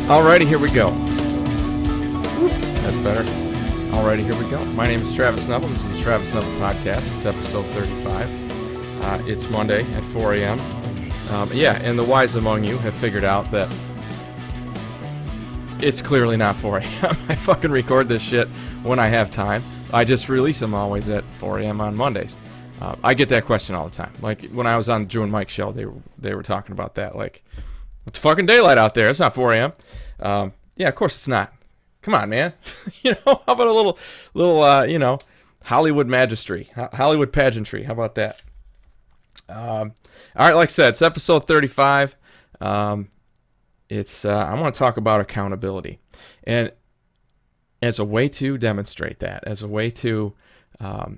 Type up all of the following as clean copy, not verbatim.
Alrighty, here we go. That's better. Alrighty, here we go. My name is Travis Neville. This is the Travis Neville Podcast. It's episode 35. It's Monday at 4 a.m. And the wise among you have figured out that it's clearly not 4 a.m. I fucking record this shit when I have time. I just release them always at 4 a.m. on Mondays. I get that question all the time. Like when I was on the Drew and Mike show, they were talking about that. Like, it's fucking daylight out there. It's not 4 a.m. Yeah, of course it's not. Come on, man. How about a little Hollywood magistry, Hollywood pageantry? How about that? All right, like I said, it's episode 35. I want to talk about accountability, and as a way to demonstrate that, as a way to, role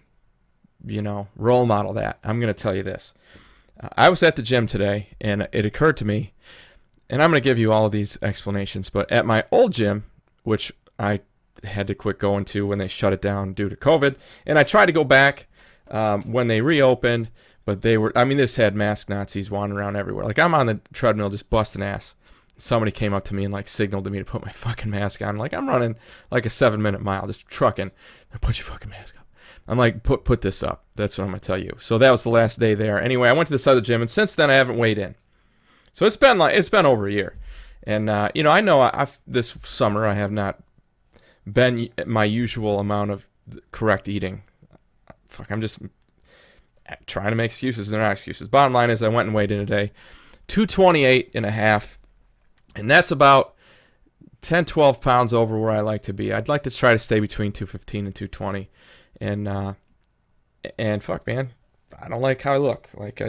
model that, I'm going to tell you this. I was at the gym today, and it occurred to me. And I'm going to give you all of these explanations, but at my old gym, which I had to quit going to when they shut it down due to COVID, and I tried to go back when they reopened, but this had mask Nazis wandering around everywhere. Like, I'm on the treadmill just busting ass. Somebody came up to me and, like, signaled to me to put my fucking mask on. Like, I'm running, like, a 7-minute mile, just trucking. Put your fucking mask up. I'm like, put this up. That's what I'm going to tell you. So that was the last day there. Anyway, I went to this other gym, and since then I haven't weighed in. So it's been over a year, and I know this summer I have not been my usual amount of correct eating. I'm just trying to make excuses. They're not excuses. Bottom line is I went and weighed in today, 228 and a half, and that's about 10, 12 pounds over where I like to be. I'd like to try to stay between 215 and 220, and fuck, man, I don't like how I look. Like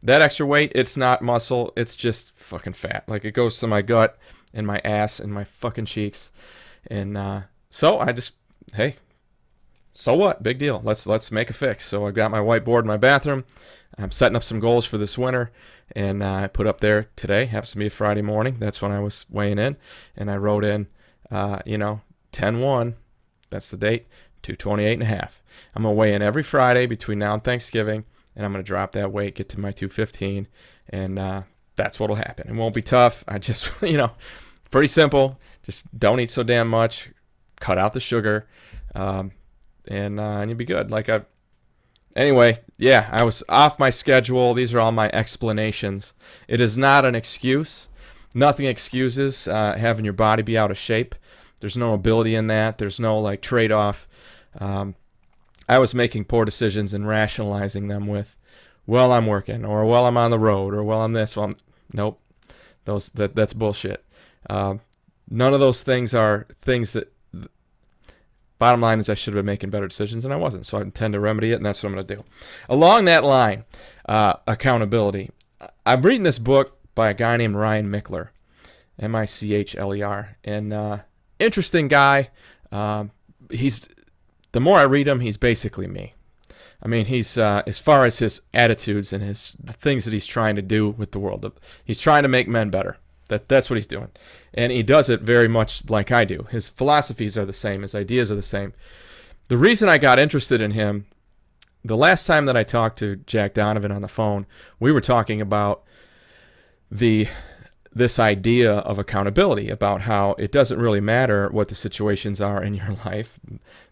that extra weight, it's not muscle, it's just fucking fat. Like, it goes to my gut and my ass and my fucking cheeks. And so I just, hey, so what? Big deal. Let's make a fix. So I got my whiteboard in my bathroom. I'm setting up some goals for this winter, and I put up there today. Happens to be a Friday morning. That's when I was weighing in, and I wrote in 10-1. That's the date. 228 and a half. I'm going to weigh in every Friday between now and Thanksgiving, and I'm going to drop that weight, get to my 215, and that's what will happen. It won't be tough. I just, pretty simple. Just don't eat so damn much. Cut out the sugar, and you'll be good. Anyway, yeah, I was off my schedule. These are all my explanations. It is not an excuse. Nothing excuses having your body be out of shape. There's no ability in that. There's no, trade-off. I was making poor decisions and rationalizing them with, well, I'm working, or well, I'm on the road, or well, I'm this. Nope. That's bullshit. None of those things are things that, bottom line is I should have been making better decisions, and I wasn't, so I intend to remedy it, and that's what I'm going to do. Along that line, accountability. I'm reading this book by a guy named Ryan Michler, Michler, and interesting guy. The more I read him, he's basically me. I mean, he's as far as his attitudes and the things that he's trying to do with the world. He's trying to make men better. That's what he's doing, and he does it very much like I do. His philosophies are the same. His ideas are the same. The reason I got interested in him, the last time that I talked to Jack Donovan on the phone, we were talking about this idea of accountability, about how it doesn't really matter what the situations are in your life.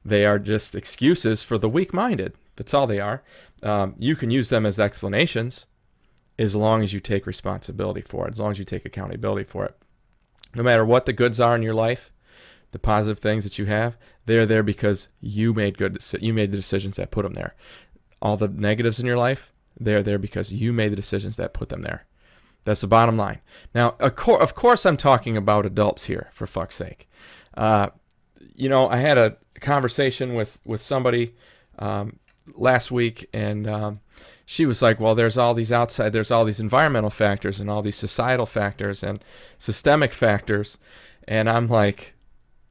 They are just excuses for the weak-minded. That's all they are. You can use them as explanations as long as you take responsibility for it, as long as you take accountability for it. No matter what the goods are in your life, the positive things that you have, they're there because you made the decisions that put them there. All the negatives in your life, they're there because you made the decisions that put them there. That's the bottom line. Now, of course I'm talking about adults here, for fuck's sake. I had a conversation with somebody last week, and she was like, well, there's all these environmental factors and all these societal factors and systemic factors. And I'm like,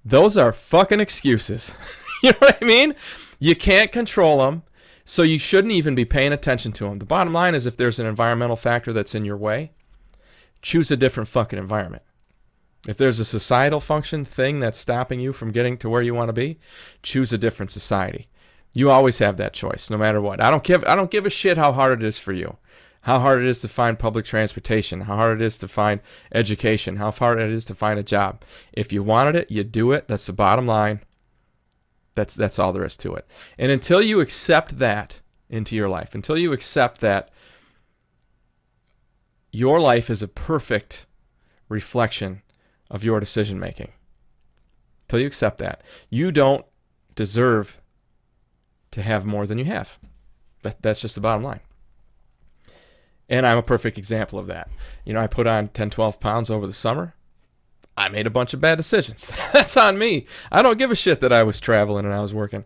those are fucking excuses. You know what I mean? You can't control them, so you shouldn't even be paying attention to them. The bottom line is, if there's an environmental factor that's in your way, choose a different fucking environment. If there's a societal thing that's stopping you from getting to where you want to be, choose a different society. You always have that choice, no matter what. I don't give a shit how hard it is for you, how hard it is to find public transportation, how hard it is to find education, how hard it is to find a job. If you wanted it, you do it. That's the bottom line. That's all there is to it. And until you accept that into your life, until you accept that your life is a perfect reflection of your decision making, until you accept that, you don't deserve to have more than you have. That's just the bottom line. And I'm a perfect example of that. You know, I put on 10, 12 pounds over the summer. I made a bunch of bad decisions. That's on me. I don't give a shit that I was traveling and I was working.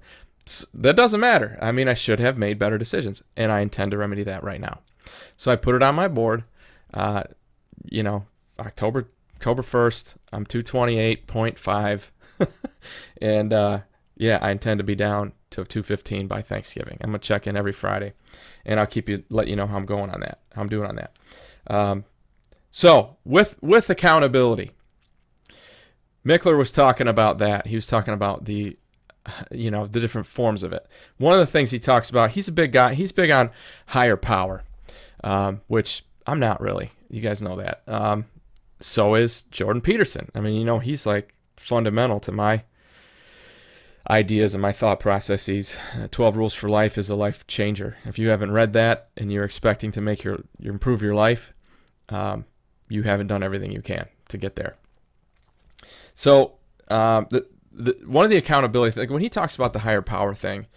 That doesn't matter. I mean, I should have made better decisions, and I intend to remedy that right now. So I put it on my board. October 1st, I'm 228.5. And I intend to be down to 215 by Thanksgiving. I'm going to check in every Friday, and I'll let you know how I'm doing on that. So with accountability, Mickler was talking about that. He was talking about the different forms of it. One of the things he talks about, he's a big guy. He's big on higher power, which I'm not really. You guys know that. So is Jordan Peterson. I mean, he's like fundamental to my ideas and my thought processes. 12 Rules for Life is a life changer. If you haven't read that and you're expecting to make improve your life, you haven't done everything you can to get there. So one of the accountability, like when he talks about the higher power thing,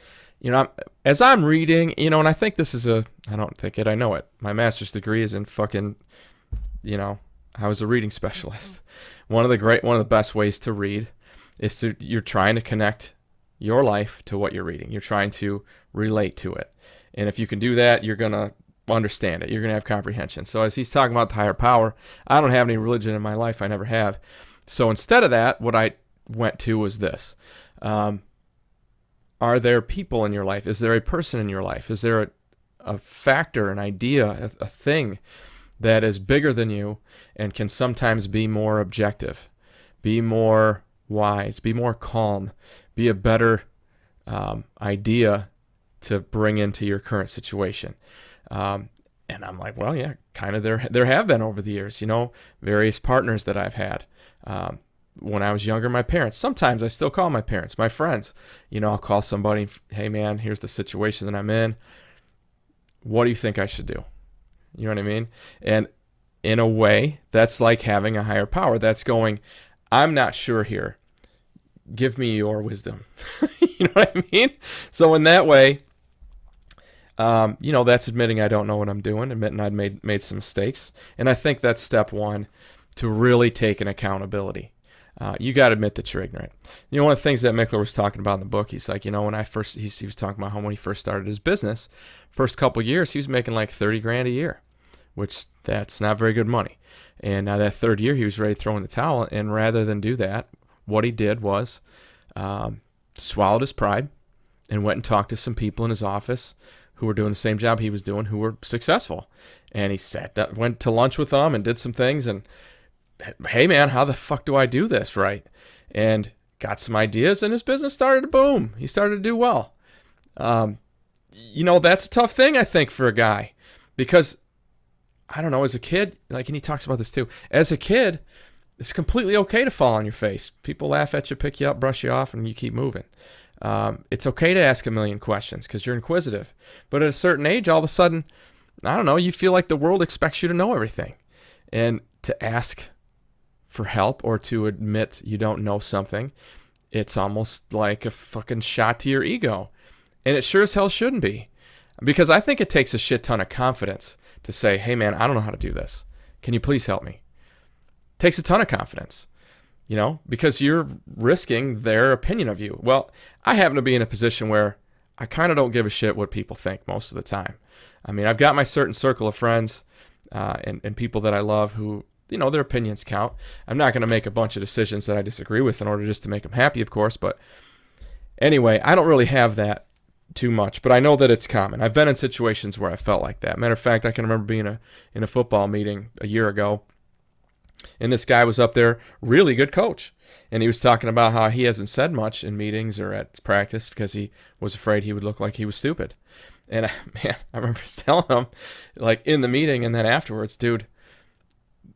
as I'm reading, and I think this is I don't think it, I know it. My master's degree is in fucking, I was a reading specialist. One of the best ways to read is you're trying to connect your life to what you're reading. You're trying to relate to it. And if you can do that, you're going to understand it. You're going to have comprehension. So as he's talking about the higher power, I don't have any religion in my life. I never have. So instead of that, what I went to was this. Are there people in your life? Is there a person in your life? Is there a factor, an idea, a thing that is bigger than you and can sometimes be more objective, be more wise, be more calm, be a better idea to bring into your current situation? And I'm like, well, yeah, kind of there have been over the years, various partners that I've had. When I was younger, my parents, sometimes I still call my parents, my friends. I'll call somebody, hey man, here's the situation that I'm in. What do you think I should do? You know what I mean? And in a way, that's like having a higher power. That's going, I'm not sure here. Give me your wisdom. You know what I mean? So in that way, that's admitting I don't know what I'm doing, admitting I'd made some mistakes. And I think that's step one to really take an accountability. You got to admit that you're ignorant. One of the things that Mickler was talking about in the book, he's like, when he was talking about how when he first started his business, first couple of years, he was making like $30,000 a year, which that's not very good money. And now that third year, he was ready to throw in the towel. And rather than do that, what he did was swallowed his pride and went and talked to some people in his office who were doing the same job he was doing, who were successful. And he went to lunch with them and did some things, and hey man, how the fuck do I do this right? And got some ideas, and his business started to boom. He started to do well. That's a tough thing, I think, for a guy, because I don't know, as a kid, and he talks about this too, as a kid, it's completely okay to fall on your face. People laugh at you, pick you up, brush you off, and you keep moving. It's okay to ask a million questions because you're inquisitive. But at a certain age, all of a sudden, I don't know, you feel like the world expects you to know everything. And to ask for help or to admit you don't know something, it's almost like a fucking shot to your ego. And it sure as hell shouldn't be. Because I think it takes a shit ton of confidence to say, hey man, I don't know how to do this. Can you please help me? It takes a ton of confidence, because you're risking their opinion of you. Well, I happen to be in a position where I kind of don't give a shit what people think most of the time. I mean, I've got my certain circle of friends and people that I love who, their opinions count. I'm not going to make a bunch of decisions that I disagree with in order just to make them happy, of course. But anyway, I don't really have that too much, but I know that it's common. I've been in situations where I felt like that. Matter of fact, I can remember being in a football meeting a year ago, and this guy was up there, really good coach, and he was talking about how he hasn't said much in meetings or at practice because he was afraid he would look like he was stupid. And I remember telling him, like in the meeting and then afterwards, dude,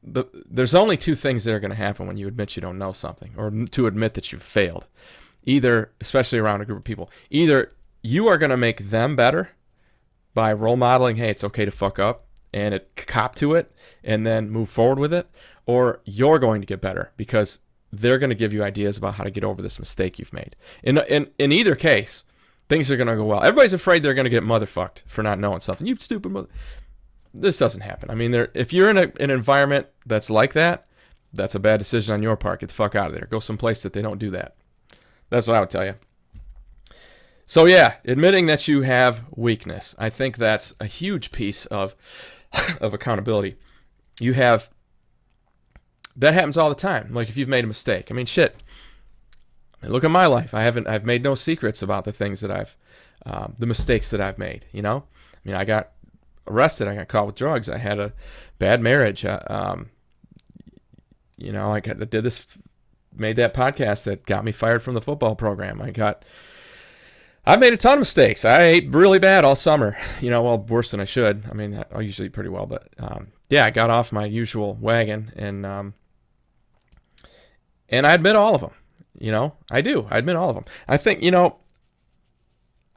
there's only two things that are going to happen when you admit you don't know something, or to admit that you've failed. Either, especially around a group of people, either you are going to make them better by role modeling, hey, it's okay to fuck up, and cop to it, and then move forward with it, or you're going to get better because they're going to give you ideas about how to get over this mistake you've made. In either case, things are going to go well. Everybody's afraid they're going to get motherfucked for not knowing something. You stupid mother. This doesn't happen. I mean, if you're in an environment that's like that, that's a bad decision on your part. Get the fuck out of there. Go someplace that they don't do that. That's what I would tell you. So yeah, admitting that you have weakness. I think that's a huge piece of accountability. That happens all the time. Like if you've made a mistake. I mean, shit. Look at my life. I've made no secrets about the things that the mistakes that I've made. I mean, I got arrested. I got caught with drugs. I had a bad marriage. I made that podcast that got me fired from the football program. I've made a ton of mistakes. I ate really bad all summer. Worse than I should. I mean, I usually eat pretty well, but I got off my usual wagon, and I admit all of them. I do. I admit all of them. I think, I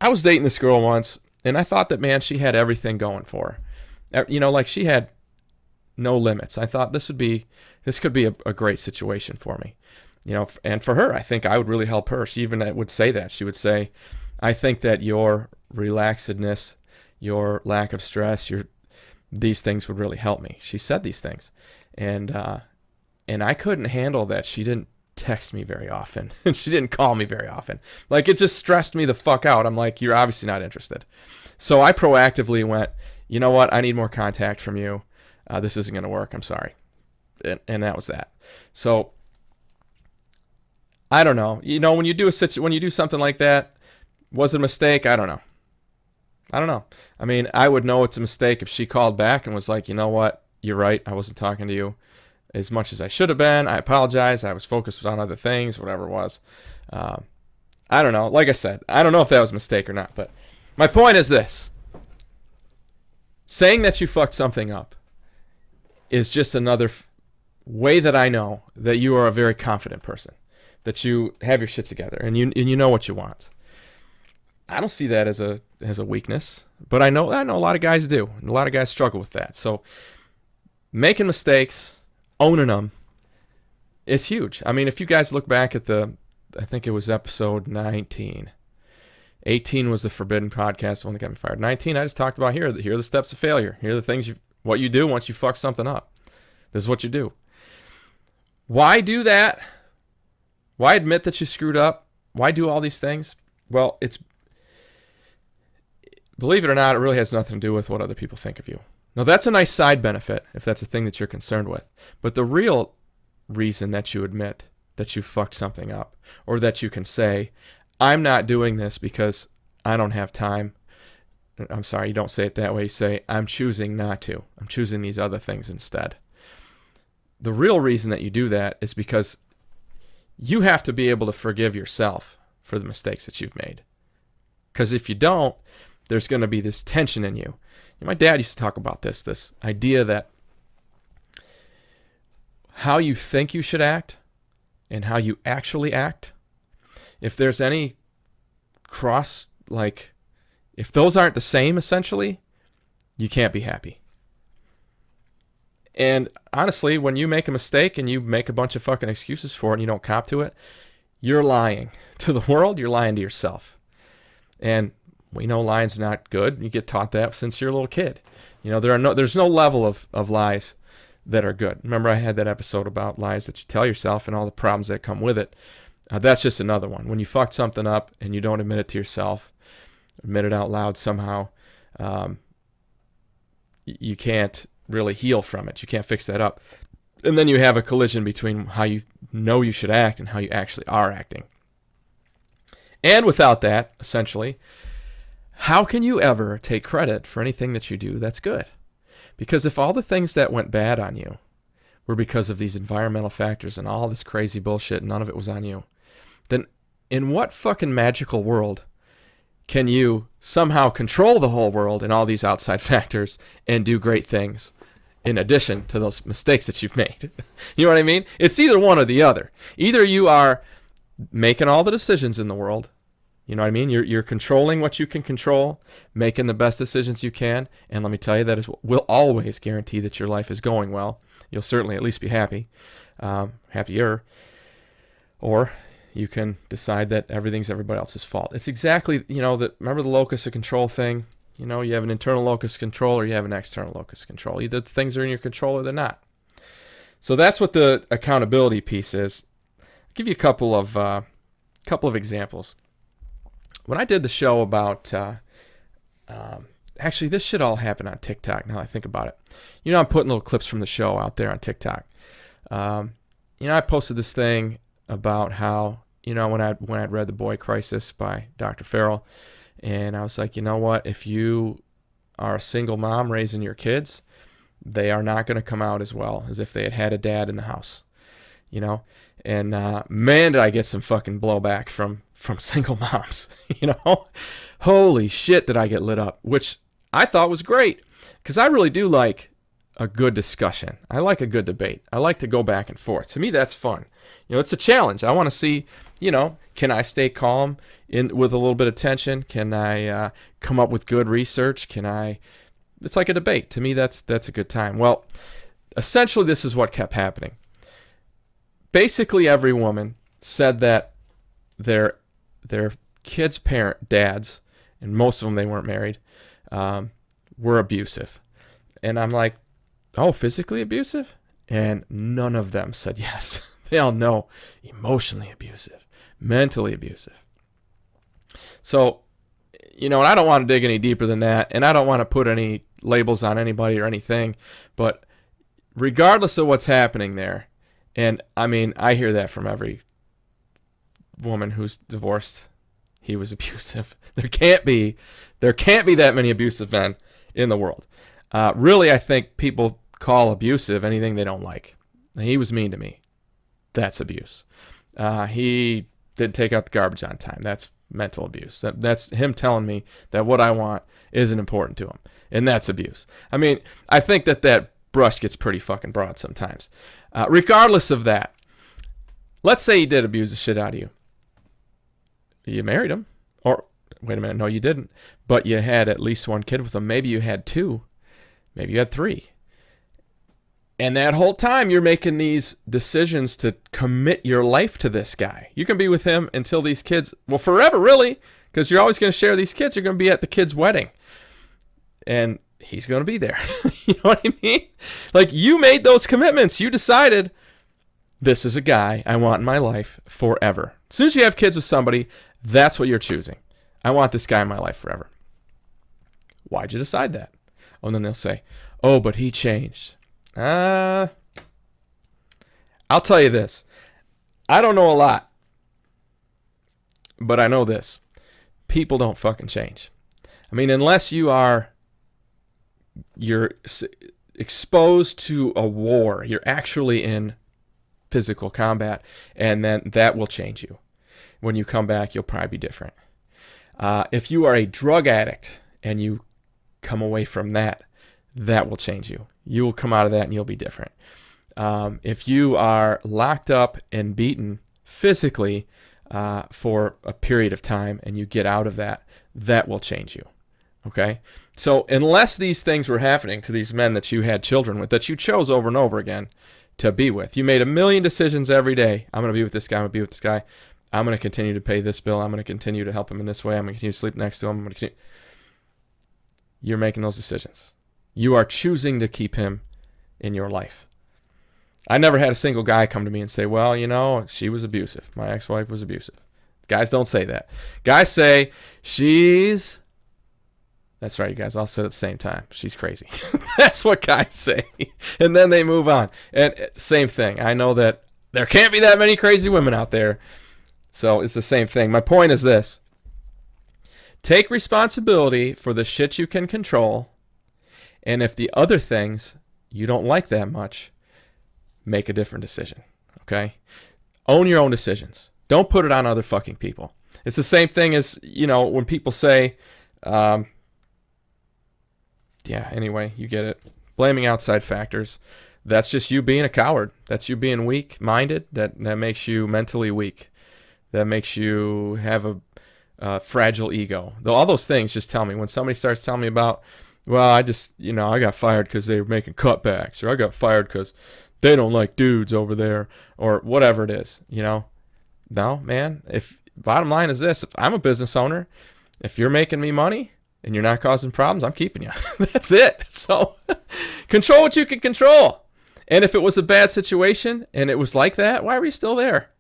was dating this girl once, and I thought that, man, she had everything going for her. Like she had no limits. I thought this could be a great situation for me. And for her, I think I would really help her. She even would say that. She would say, I think that your relaxedness, your lack of stress, these things would really help me. She said these things. And I couldn't handle that. She didn't text me very often, and she didn't call me very often. Like, it just stressed me the fuck out. I'm like, you're obviously not interested. So I proactively went, you know what? I need more contact from you. This isn't going to work. I'm sorry. And that was that. So I don't know. When you do something like that, was it a mistake? I don't know. I mean, I would know it's a mistake if she called back and was like, you know what? You're right. I wasn't talking to you as much as I should have been. I apologize. I was focused on other things, whatever it was. I don't know. Like I said, I don't know if that was a mistake or not. But my point is this. Saying that you fucked something up is just another way that I know that you are a very confident person, that you have your shit together and you know what you want. I don't see that as a weakness, but I know a lot of guys do. A lot of guys struggle with that. So making mistakes, owning them, it's huge. I mean, if you guys look back at I think it was episode 19. 18 was the Forbidden podcast, the one that got me fired. 19, I just talked about here are the steps of failure. Here are the things what you do once you fuck something up. This is what you do. Why do that? Why admit that you screwed up? Why do all these things? Well, believe it or not, it really has nothing to do with what other people think of you. Now, that's a nice side benefit if that's a thing that you're concerned with. But the real reason that you admit that you fucked something up, or that you can say, I'm not doing this because I don't have time. I'm sorry, you don't say it that way. You say, I'm choosing not to. I'm choosing these other things instead. The real reason that you do that is because you have to be able to forgive yourself for the mistakes that you've made. Because if you don't, there's going to be this tension in you. My dad used to talk about this idea that how you think you should act and how you actually act, if there's any if those aren't the same, essentially, you can't be happy. And honestly, when you make a mistake and you make a bunch of fucking excuses for it and you don't cop to it, you're lying to the world, you're lying to yourself. And we know lying's not good. You get taught that since you're a little kid. There's no level of lies that are good. Remember, I had that episode about lies that you tell yourself and all the problems that come with it. That's just another one. When you fucked something up and you don't admit it to yourself, admit it out loud somehow, you can't really heal from it. You can't fix that up. And then you have a collision between how you know you should act and how you actually are acting. And without that, essentially, how can you ever take credit for anything that you do that's good? Because if all the things that went bad on you were because of these environmental factors and all this crazy bullshit, and none of it was on you, then in what fucking magical world can you somehow control the whole world and all these outside factors and do great things in addition to those mistakes that you've made? You know what I mean? It's either one or the other. Either you are making all the decisions in the world, you know what I mean? You're controlling what you can control, making the best decisions you can, and let me tell you, that will always guarantee that your life is going well. You'll certainly at least be happy, happier. Or you can decide that everything's everybody else's fault. It's exactly, remember the locus of control thing? You have an internal locus of control or you have an external locus of control. Either the things are in your control or they're not. So that's what the accountability piece is. I'll give you a couple of examples. When I did the show about, actually this shit all happened on TikTok now I think about it. I'm putting little clips from the show out there on TikTok. I posted this thing about how, when I'd read The Boy Crisis by Dr. Farrell, and I was like, you know what, if you are a single mom raising your kids, they are not going to come out as well as if they had a dad in the house, and man, did I get some fucking blowback from single moms, holy shit did I get lit up, which I thought was great, because I really do like a good discussion. I like a good debate. I like to go back and forth. To me, that's fun. It's a challenge. I want to see, can I stay calm with a little bit of tension? Can I come up with good research? It's like a debate. To me, that's a good time. Well, essentially, this is what kept happening. Basically, every woman said that their kids' dads, and most of them, they weren't married, were abusive. And I'm like, oh, physically abusive? And none of them said yes. They all know emotionally abusive, mentally abusive. So, and I don't want to dig any deeper than that, and I don't want to put any labels on anybody or anything, but regardless of what's happening there, and I mean, I hear that from every woman who's divorced. He was abusive. There can't be that many abusive men in the world. Really, I think people call abusive anything they don't like. He was mean to me. That's abuse. He didn't take out the garbage on time. That's mental abuse. That's him telling me that what I want isn't important to him. And that's abuse. I mean, I think that brush gets pretty fucking broad sometimes. Regardless of that, let's say he did abuse the shit out of you. You married him. Or, wait a minute, no, you didn't. But you had at least one kid with him. Maybe you had two. Maybe you had three. And that whole time you're making these decisions to commit your life to this guy. You can be with him until these kids, well, forever really, because you're always going to share these kids. You're going to be at the kid's wedding. And he's going to be there. You know what I mean? Like, you made those commitments. You decided, this is a guy I want in my life forever. As soon as you have kids with somebody, that's what you're choosing. I want this guy in my life forever. Why'd you decide that? Oh, and then they'll say, oh, but he changed. I'll tell you this. I don't know a lot, but I know this. People don't fucking change. I mean, unless you're exposed to a war, you're actually in physical combat, and then that will change you. When you come back, you'll probably be different. If you are a drug addict and you come away from that, that will change you. You will come out of that and you'll be different. If you are locked up and beaten physically for a period of time and you get out of that, that will change you. Okay? So unless these things were happening to these men that you had children with, that you chose over and over again to be with, you made a million decisions every day. I'm going to be with this guy. I'm going to be with this guy. I'm going to continue to pay this bill. I'm going to continue to help him in this way. I'm going to continue to sleep next to him. You're making those decisions. You are choosing to keep him in your life. I never had a single guy come to me and say, well, she was abusive. My ex-wife was abusive. Guys don't say that. Guys say, she's That's right, you guys all said at the same time. She's crazy. That's what guys say. And then they move on. And same thing. I know that there can't be that many crazy women out there. So it's the same thing. My point is this. Take responsibility for the shit you can control. And if the other things you don't like that much, make a different decision. Okay? Own your own decisions. Don't put it on other fucking people. It's the same thing as, when people say, anyway, you get it. Blaming outside factors. That's just you being a coward. That's you being weak-minded. That makes you mentally weak. That makes you have a fragile ego. All those things just tell me. When somebody starts telling me about, well, I just, I got fired because they were making cutbacks, or I got fired because they don't like dudes over there, or whatever it is, No, man. Bottom line is this. If I'm a business owner, if you're making me money and you're not causing problems, I'm keeping you. That's it. So control what you can control. And if it was a bad situation and it was like that, why are you still there?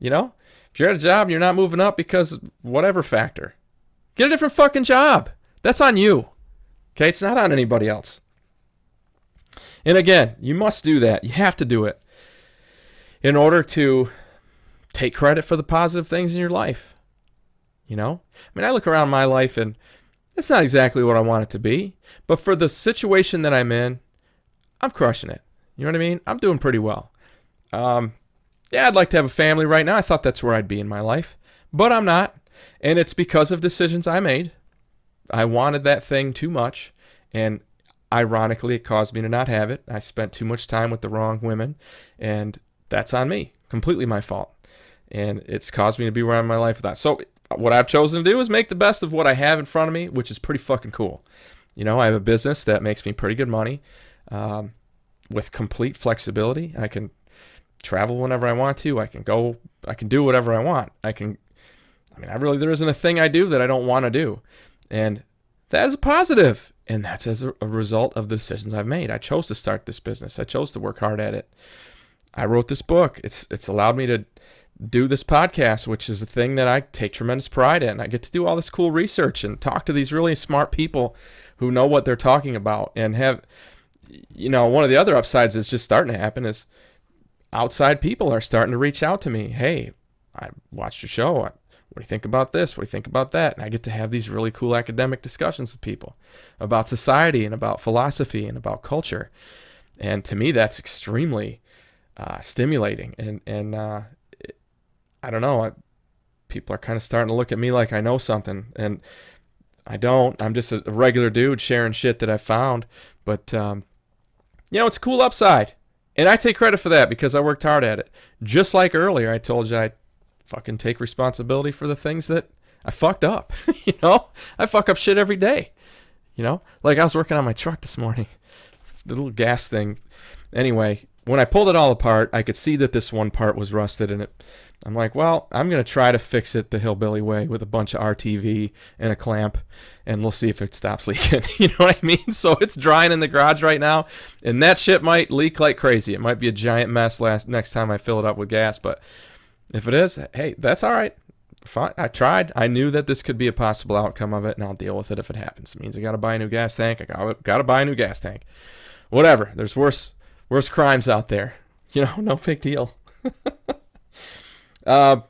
If you're at a job and you're not moving up because whatever factor, get a different fucking job. That's on you. Okay? It's not on anybody else. And again, you must do that. You have to do it in order to take credit for the positive things in your life. I look around my life and it's not exactly what I want it to be, but for the situation that I'm in, I'm crushing it. You know what I mean? I'm doing pretty well. I'd like to have a family right now. I thought that's where I'd be in my life, but I'm not. And it's because of decisions I made. I wanted that thing too much, and ironically, it caused me to not have it. I spent too much time with the wrong women, and that's on me. Completely my fault. And it's caused me to be where I'm in my life with that. So what I've chosen to do is make the best of what I have in front of me, which is pretty fucking cool. I have a business that makes me pretty good money with complete flexibility. I can travel whenever I want to. I can do whatever I want. There isn't a thing I do that I don't want to do. And that is a positive. And that's as a result of the decisions I've made. I chose to start this business. I chose to work hard at it. I wrote this book. It's allowed me to do this podcast, which is a thing that I take tremendous pride in. I get to do all this cool research and talk to these really smart people who know what they're talking about, and have, one of the other upsides is just starting to happen is outside people are starting to reach out to me. Hey, I watched your show. What do you think about this? What do you think about that? And I get to have these really cool academic discussions with people about society and about philosophy and about culture. And to me, that's extremely stimulating. And I don't know. People are kind of starting to look at me like I know something. And I don't. I'm just a regular dude sharing shit that I found. But, it's a cool upside. And I take credit for that because I worked hard at it. Just like earlier, I told you I fucking take responsibility for the things that I fucked up. I fuck up shit every day. Like I was working on my truck this morning. The little gas thing. Anyway, when I pulled it all apart, I could see that this one part was rusted in it. I'm like, well, I'm going to try to fix it the hillbilly way with a bunch of RTV and a clamp, and we'll see if it stops leaking. You know what I mean? So it's drying in the garage right now, and that shit might leak like crazy. It might be a giant mess next time I fill it up with gas, but if it is, hey, that's all right. Fine. I tried. I knew that this could be a possible outcome of it, and I'll deal with it if it happens. It means I got to buy a new gas tank. I got to buy a new gas tank. Whatever. There's worse crimes out there. No big deal. Another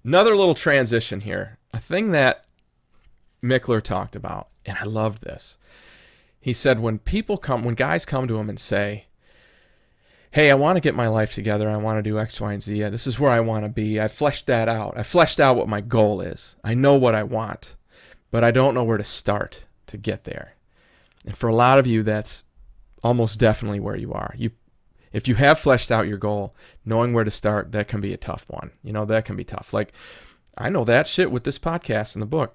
little transition here. A thing that Mickler talked about, and I loved this. He said when guys come to him and say, hey, I want to get my life together. I want to do X, Y, and Z. This is where I want to be. I fleshed that out. I fleshed out what my goal is. I know what I want, but I don't know where to start to get there. And for a lot of you, that's almost definitely where you are. If you have fleshed out your goal, knowing where to start, that can be a tough one. That can be tough. Like, I know that shit with this podcast and the book.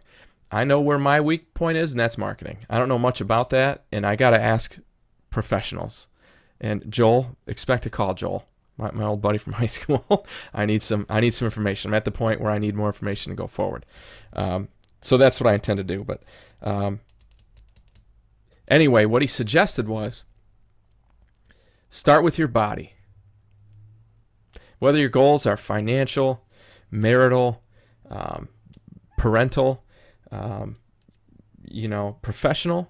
I know where my weak point is, and that's marketing. I don't know much about that, and I got to ask professionals. And Joel, expect a call, Joel, my old buddy from high school. I need some information. I'm at the point where I need more information to go forward. So that's what I intend to do. But anyway, what he suggested was, start with your body. Whether your goals are financial, marital, parental, professional,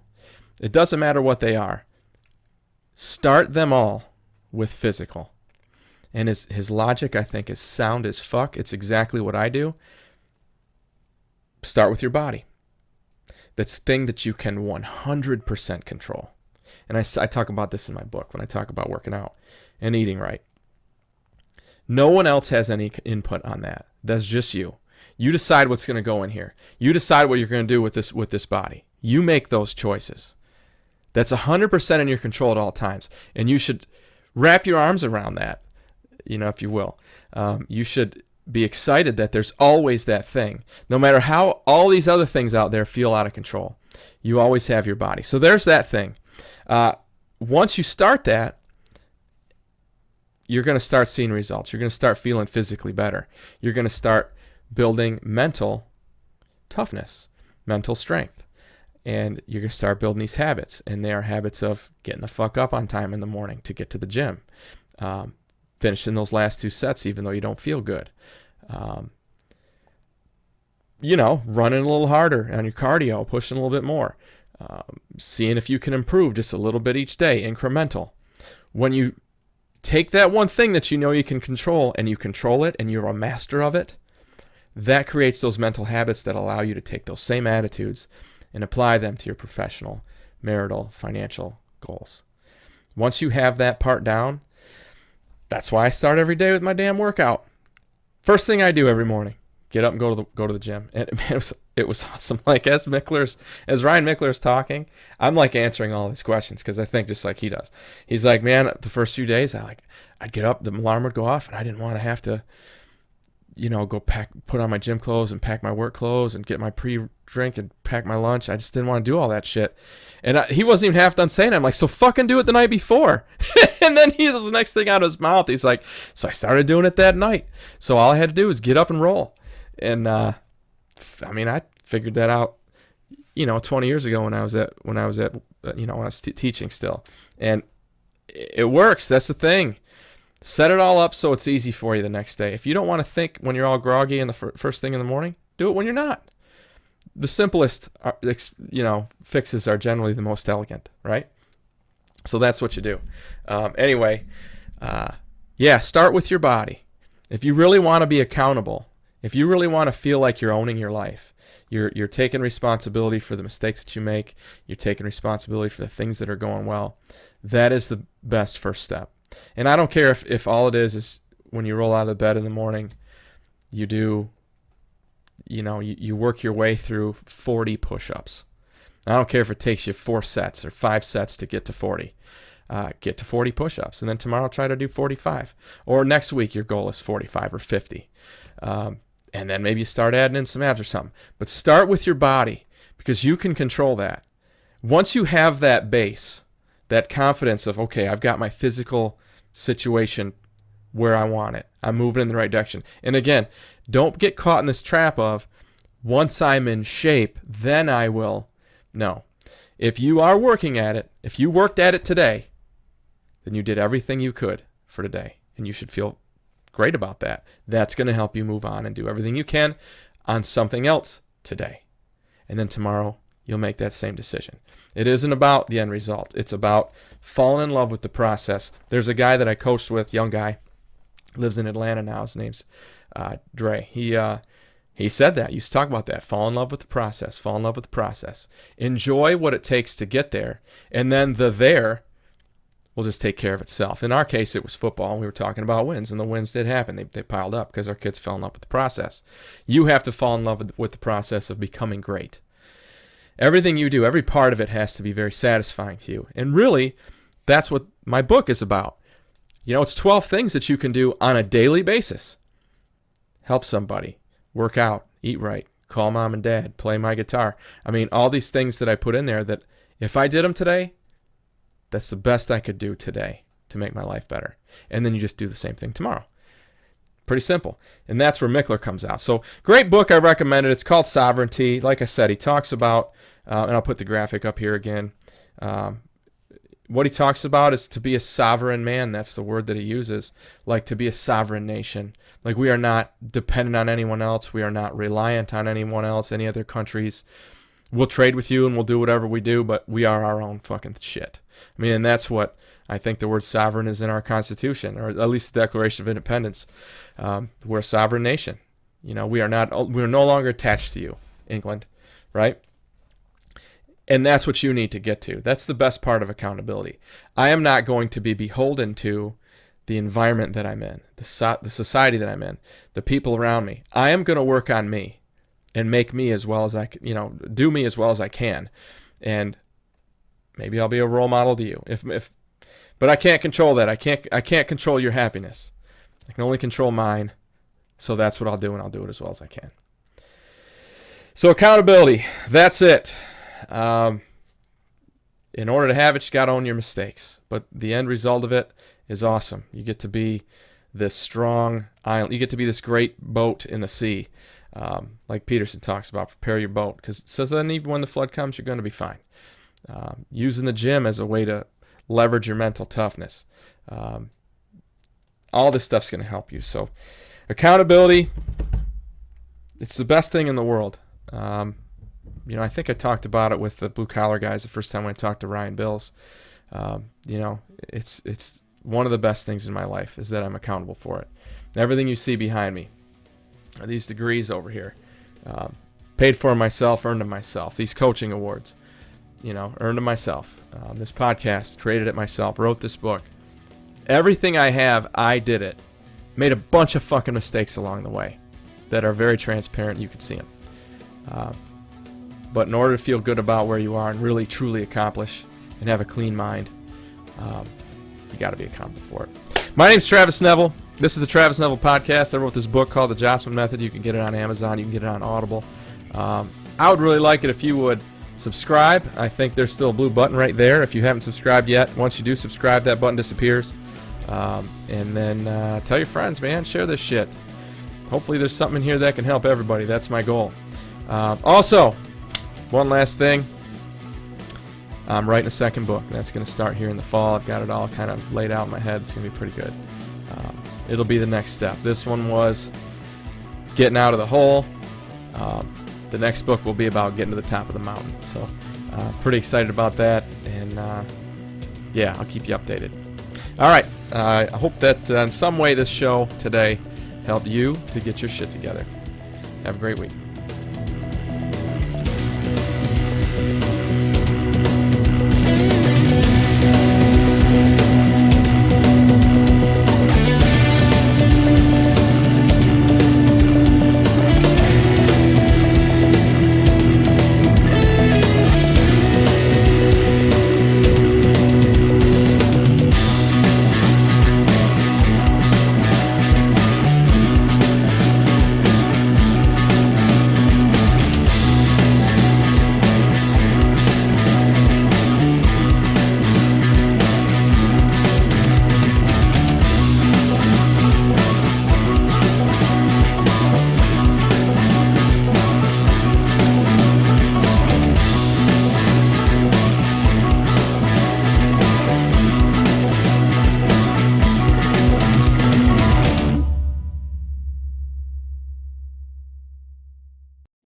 it doesn't matter what they are. Start them all with physical. And his logic, I think, is sound as fuck. It's exactly what I do. Start with your body. That's the thing that you can 100% control. And I talk about this in my book when I talk about working out and eating right. No one else has any input on that. That's just you. You decide what's going to go in here. You decide what you're going to do with this body. You make those choices. That's 100% in your control at all times. And you should wrap your arms around that, if you will. You should be excited that there's always that thing. No matter how all these other things out there feel out of control, you always have your body. So there's that thing. Once you start that, you're going to start seeing results. You're going to start feeling physically better. You're going to start building mental toughness, mental strength. And you're going to start building these habits. And they are habits of getting the fuck up on time in the morning to get to the gym. Finishing those last 2 sets even though you don't feel good. Running a little harder on your cardio, pushing a little bit more. Seeing if you can improve just a little bit each day, incremental. When you take that one thing that you know you can control and you control it and you're a master of it, that creates those mental habits that allow you to take those same attitudes and apply them to your professional, marital, financial goals. Once you have that part down, that's why I start every day with my damn workout. First thing I do every morning, get up and go to the gym. And it was awesome. Like as Ryan Mickler's talking, I'm like answering all these questions because I think just like he does. He's like, man, the first few days I'd get up, the alarm would go off, and I didn't want to have to, go put on my gym clothes and pack my work clothes and get my pre-drink and pack my lunch. I just didn't want to do all that shit. And he wasn't even half done saying it. I'm like, so fucking do it the night before. And then the next thing out of his mouth, he's like, so I started doing it that night. So all I had to do was get up and roll. And I figured that out, 20 years ago when I was teaching still. And it works. That's the thing. Set it all up so it's easy for you the next day. If you don't want to think when you're all groggy in the first thing in the morning, do it when you're not. The simplest, fixes are generally the most elegant, right? So that's what you do. Start with your body. If you really want to be accountable, if you really want to feel like you're owning your life, you're taking responsibility for the mistakes that you make, you're taking responsibility for the things that are going well, that is the best first step. And I don't care if all it is when you roll out of bed in the morning, you do, you work your way through 40 push-ups. I don't care if it takes you 4 sets or 5 sets to get to 40. Get to 40 push-ups, and then tomorrow try to do 45. Or next week your goal is 45 or 50. And then maybe you start adding in some abs or something. But start with your body because you can control that. Once you have that base, that confidence of, okay, I've got my physical situation where I want it. I'm moving in the right direction. And again, don't get caught in this trap of, once I'm in shape, then I will. No. If you are working at it, if you worked at it today, then you did everything you could for today. And you should feel great about that. That's going to help you move on and do everything you can on something else today. And then tomorrow, you'll make that same decision. It isn't about the end result. It's about falling in love with the process. There's a guy that I coached with, young guy, lives in Atlanta now. His name's Dre. He said that. He used to talk about that. Fall in love with the process. Fall in love with the process. Enjoy what it takes to get there. And then the there will just take care of itself. In our case, it was football, and we were talking about wins, and the wins did happen. They piled up because our kids fell in love with the process. You have to fall in love with the process of becoming great. Everything you do, every part of it has to be very satisfying to you. And really, that's what my book is about. It's 12 things that you can do on a daily basis. Help somebody, work out, eat right, call mom and dad, play my guitar. All these things that I put in there that if I did them today, that's the best I could do today to make my life better. And then you just do the same thing tomorrow. Pretty simple. And that's where Mickler comes out. So great book. I recommend it. It's called Sovereignty. Like I said, he talks about, and I'll put the graphic up here again. What he talks about is to be a sovereign man. That's the word that he uses. Like to be a sovereign nation. Like we are not dependent on anyone else. We are not reliant on anyone else, any other countries. we'll trade with you and we'll do whatever we do, but we are our own fucking shit. I mean, and that's what I think the word sovereign is in our Constitution, or at least the Declaration of Independence. We're a sovereign nation. We're no longer attached to you, England, right? And that's what you need to get to. That's the best part of accountability. I am not going to be beholden to the environment that I'm in, the society that I'm in, the people around me. I am going to work on me and make me as well as I can, do me as well as I can. And maybe I'll be a role model to you. But I can't control that. I can't control your happiness. I can only control mine. So that's what I'll do, and I'll do it as well as I can. So accountability, that's it. In order to have it, you got to own your mistakes. But the end result of it is awesome. You get to be this strong island. You get to be this great boat in the sea. Like Peterson talks about, prepare your boat. Because so then even when the flood comes, you're going to be fine. Using the gym as a way to leverage your mental toughness. All this stuff's going to help you. So accountability, it's the best thing in the world. I think I talked about it with the blue collar guys the first time when I talked to Ryan Bills. It's one of the best things in my life is that I'm accountable for it. Everything you see behind me are these degrees over here. Paid for myself, earned them myself. These coaching awards, earned them myself. This podcast, created it myself, wrote this book. Everything I have, I did it. Made a bunch of fucking mistakes along the way that are very transparent. You can see them. But in order to feel good about where you are and really truly accomplish and have a clean mind, you got to be accountable for it. My name's Travis Neville. This is the Travis Neville Podcast. I wrote this book called The Jossman Method. You can get it on Amazon. You can get it on Audible. I would really like it if you would subscribe. I think there's still a blue button right there. If you haven't subscribed yet, once you do subscribe, that button disappears. And then tell your friends, man. Share this shit. Hopefully there's something in here that can help everybody. That's my goal. Also, one last thing. I'm writing a second book. That's going to start here in the fall. I've got it all kind of laid out in my head. It's going to be pretty good. It'll be the next step. This one was getting out of the hole. The next book will be about getting to the top of the mountain. So pretty excited about that. And I'll keep you updated. All right. I hope that in some way this show today helped you to get your shit together. Have a great week.